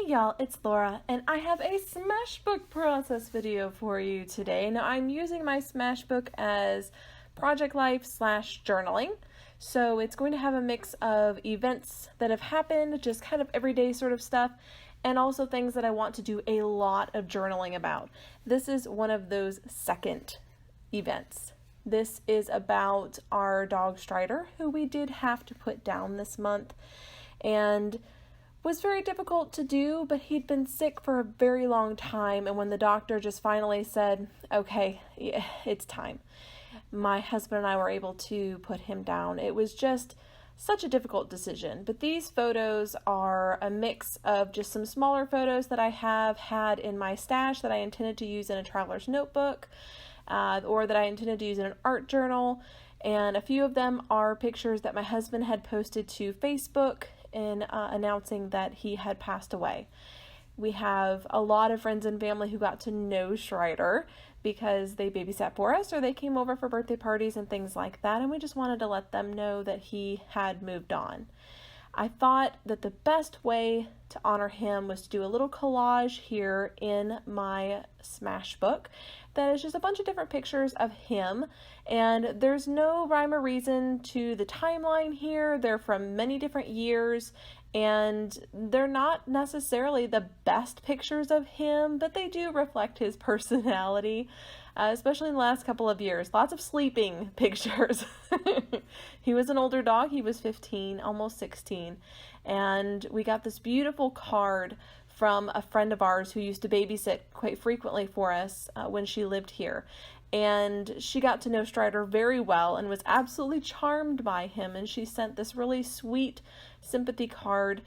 y'all, it's Laura, and I have a Smashbook process video for you today. Now, I'm using my Smashbook as project life / journaling, so it's going to have a mix of events that have happened, just kind of everyday sort of stuff, and also things that I want to do a lot of journaling about. This is one of those second events. This is about our dog Strider, who we did have to put down this month, and was very difficult to do, but he'd been sick for a very long time, and when the doctor just finally said, okay, yeah, it's time, my husband and I were able to put him down. It was just such a difficult decision, but these photos are a mix of just some smaller photos that I have had in my stash that I intended to use in a traveler's notebook, or that I intended to use in an art journal, and a few of them are pictures that my husband had posted to Facebook in announcing that he had passed away. We have a lot of friends and family who got to know Strider because they babysat for us or they came over for birthday parties and things like that, and we just wanted to let them know that he had moved on. I thought that the best way to honor him was to do a little collage here in my Smashbook that is just a bunch of different pictures of him, and there's no rhyme or reason to the timeline here. They're from many different years, and they're not necessarily the best pictures of him, but they do reflect his personality, especially in the last couple of years. Lots of sleeping pictures. He was an older dog. He was 15, almost 16, and we got this beautiful card from a friend of ours who used to babysit quite frequently for us when she lived here. And she got to know Strider very well and was absolutely charmed by him, and she sent this really sweet sympathy card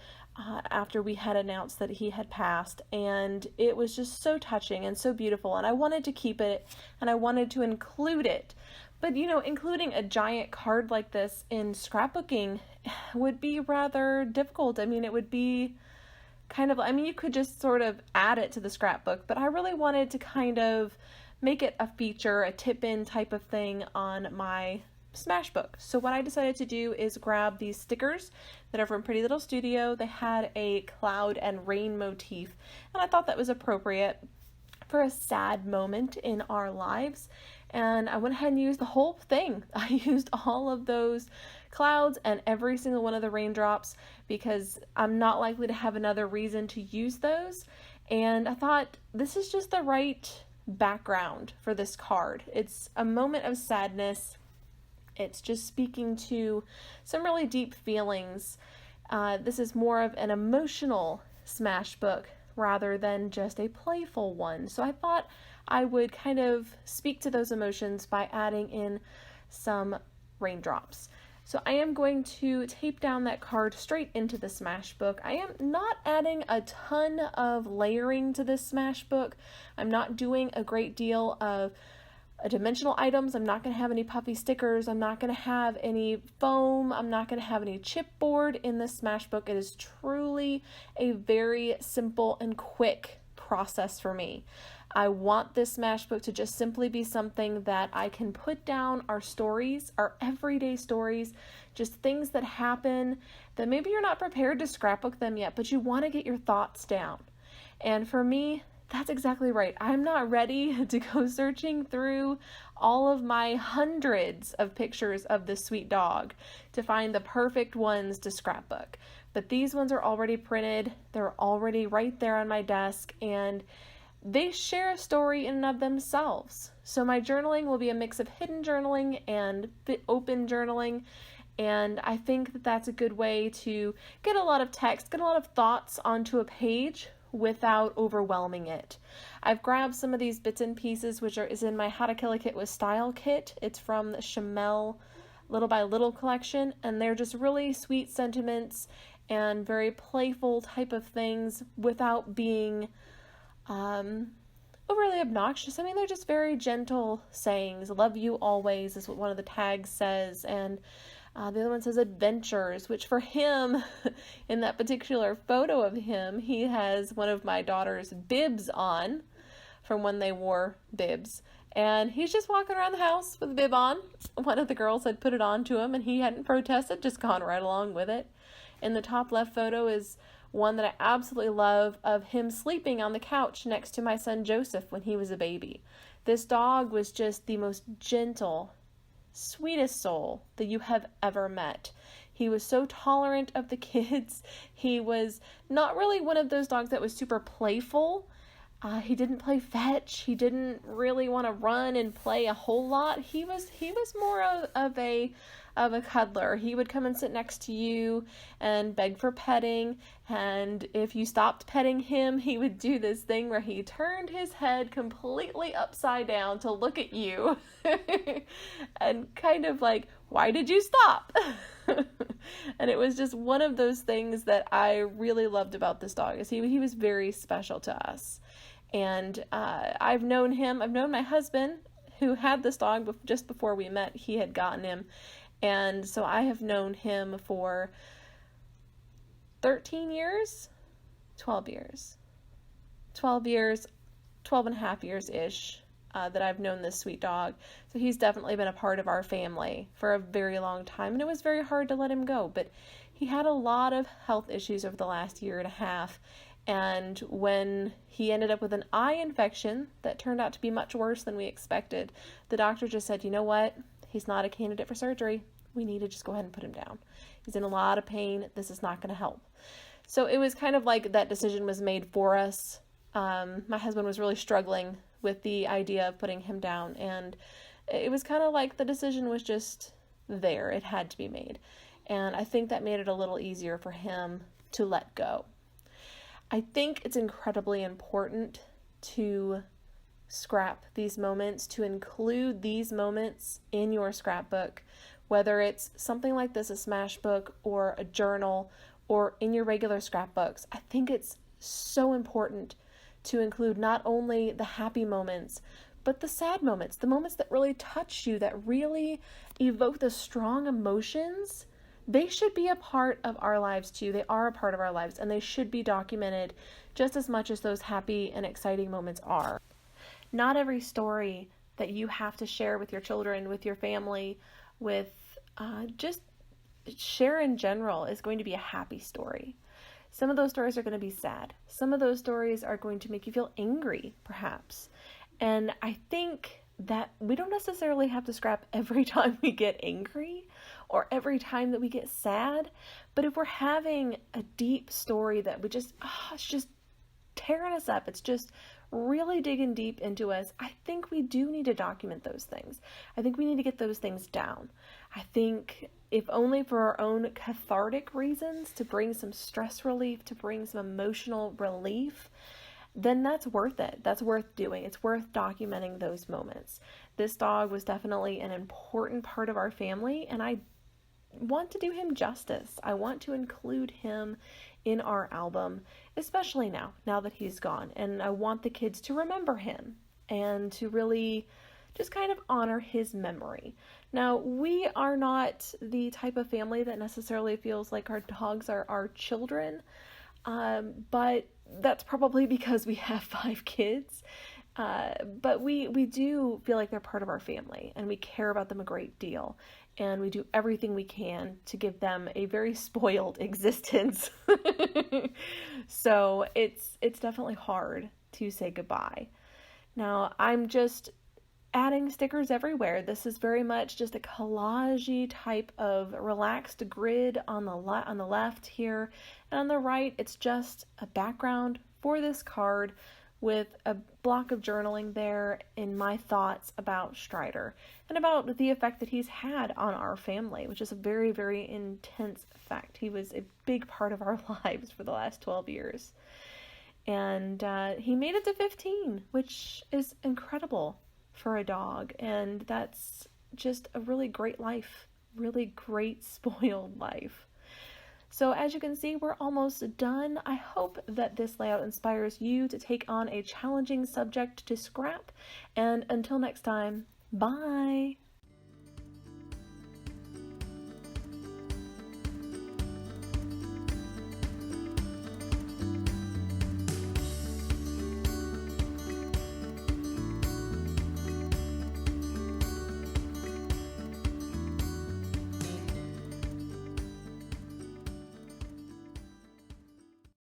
after we had announced that he had passed, and it was just so touching and so beautiful, and I wanted to keep it and I wanted to include it. But including a giant card like this in scrapbooking would be rather difficult. I mean, it would be you could just sort of add it to the scrapbook, but I really wanted to kind of make it a feature, a tip-in type of thing on my Smashbook. So what I decided to do is grab these stickers that are from Pretty Little Studio. They had a cloud and rain motif, and I thought that was appropriate for a sad moment in our lives. And I went ahead and used the whole thing. I used all of those clouds and every single one of the raindrops because I'm not likely to have another reason to use those. And I thought this is just the right background for this card. It's a moment of sadness. It's just speaking to some really deep feelings. This is more of an emotional Smashbook rather than just a playful one. So I thought I would kind of speak to those emotions by adding in some raindrops. So I am going to tape down that card straight into the Smashbook. I am not adding a ton of layering to this Smashbook. I'm not doing a great deal of dimensional items. I'm not going to have any puffy stickers. I'm not going to have any foam. I'm not going to have any chipboard in this Smashbook. It is truly a very simple and quick process for me. I want this Smashbook to just simply be something that I can put down our stories, our everyday stories, just things that happen that maybe you're not prepared to scrapbook them yet, but you want to get your thoughts down. And for me, that's exactly right. I'm not ready to go searching through all of my hundreds of pictures of this sweet dog to find the perfect ones to scrapbook. But these ones are already printed. They're already right there on my desk, and they share a story in and of themselves. So my journaling will be a mix of hidden journaling and open journaling, and I think that that's a good way to get a lot of text, get a lot of thoughts onto a page without overwhelming it. I've grabbed some of these bits and pieces, which is in my How to Kill a Kit with Style kit. It's from the Chamel Little by Little collection, and they're just really sweet sentiments and very playful type of things without being overly obnoxious. I mean, they're just very gentle sayings. Love you always is what one of the tags says, and the other one says adventures, which for him, in that particular photo of him, he has one of my daughter's bibs on from when they wore bibs, and he's just walking around the house with a bib on. One of the girls had put it on to him, and he hadn't protested, just gone right along with it. In the top left photo is one that I absolutely love of him sleeping on the couch next to my son Joseph when he was a baby. This dog was just the most gentle, sweetest soul that you have ever met. He was so tolerant of the kids. He was not really one of those dogs that was super playful. He didn't play fetch. He didn't really want to run and play a whole lot. He was more of a cuddler. He would come and sit next to you and beg for petting, and if you stopped petting him, he would do this thing where he turned his head completely upside down to look at you and kind of like, why did you stop? And it was just one of those things that I really loved about this dog, is he was very special to us. And I've known my husband, who had this dog just before we met. He had gotten him. And so I have known him for 13 years, 12 years, 12 years, 12 and a half years-ish that I've known this sweet dog. So he's definitely been a part of our family for a very long time. And it was very hard to let him go. But he had a lot of health issues over the last year and a half. And when he ended up with an eye infection that turned out to be much worse than we expected, the doctor just said, you know what? He's not a candidate for surgery. We need to just go ahead and put him down. He's in a lot of pain. This is not going to help. So it was kind of like that decision was made for us. My husband was really struggling with the idea of putting him down. And it was kind of like the decision was just there. It had to be made. And I think that made it a little easier for him to let go. I think it's incredibly important to scrap these moments, to include these moments in your scrapbook, whether it's something like this, a Smashbook, or a journal, or in your regular scrapbooks. I think it's so important to include not only the happy moments, but the sad moments, the moments that really touch you, that really evoke the strong emotions. They should be a part of our lives too. They are a part of our lives, and they should be documented just as much as those happy and exciting moments are. Not every story that you have to share with your children, with your family, with just share in general is going to be a happy story. Some of those stories are going to be sad. Some of those stories are going to make you feel angry, perhaps. And I think that we don't necessarily have to scrap every time we get angry or every time that we get sad. But if we're having a deep story that we just, it's just tearing us up, it's just really digging deep into us, I think we do need to document those things. I think we need to get those things down. I think if only for our own cathartic reasons, to bring some stress relief, to bring some emotional relief, then that's worth it. That's worth doing. It's worth documenting those moments. This dog was definitely an important part of our family, and I want to do him justice. I want to include him in our album, especially now that he's gone. And I want the kids to remember him and to really just kind of honor his memory. Now, we are not the type of family that necessarily feels like our dogs are our children, but that's probably because we have 5 kids. But we do feel like they're part of our family, and we care about them a great deal, and we do everything we can to give them a very spoiled existence. So it's definitely hard to say goodbye. Now, I'm just adding stickers everywhere. This is very much just a collage-y type of relaxed grid on the left here, and on the right it's just a background for this card with a block of journaling there in my thoughts about Strider and about the effect that he's had on our family, which is a very, very intense effect. He was a big part of our lives for the last 12 years. And he made it to 15, which is incredible for a dog. And that's just a really great life, really great spoiled life. So as you can see, we're almost done. I hope that this layout inspires you to take on a challenging subject to scrap. And until next time, bye!